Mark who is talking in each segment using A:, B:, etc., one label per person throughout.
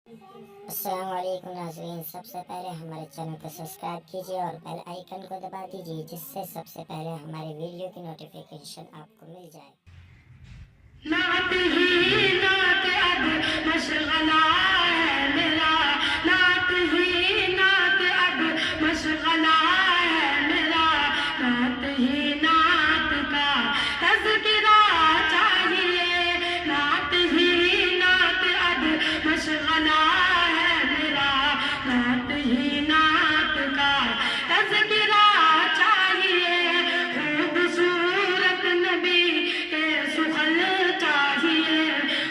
A: अस्सलाम वालेकुम नाज़रीन, सबसे पहले हमारे चैनल को सब्सक्राइब कीजिए और बेल आइकन को दबा दीजिए जिससे सबसे पहले हमारे वीडियो की नोटिफिकेशन आपको मिल जाए।
B: नात ही नात अब मशगला है मेरा, नात ही नात अब मशगला है मेरा, नात ही नात का तज़किरा चाहिए, नात ही नात अब मशगला है मेरा, नात ही नात का तज़किरा चाहिए, खूबसूरत नबी के सुखल चाहिए,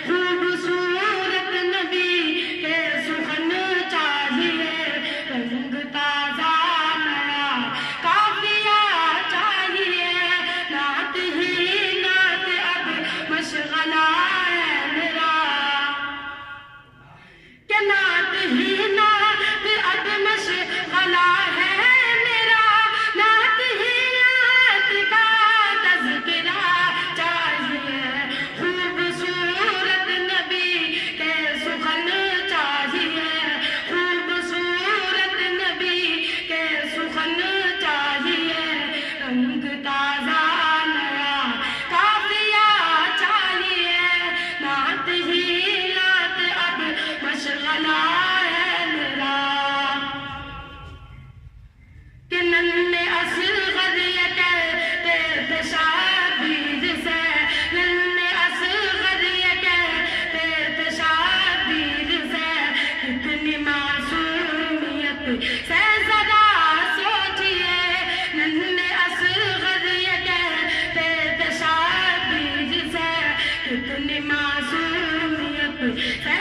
B: खूबसूरत नबी के सुखन चाहिए, रंग ताजा नया काफिया चाहिए, नात ही नात अब मशगला है मेरा, कि नात ही नात अब मशगला है मेरा, नात ही नात का तज़किरा चाहिए, खूबसूरत नबी के सुखन चाहिए, खूबसूरत नबी के सुखन चाहिए, रंग ताजा नया काफिया चाहिए, नात ही नात अब मशगला है मेरा, कि नन्हे असग़र ये कहते थे शाबीर से, नन्हे असग़र ये कहते थे शाबीर से, कितनी मासूमियत से ज़रा सोचिए, नन्हे असग़र ये कहते थे शाबीर से, कितनी मासूमियत से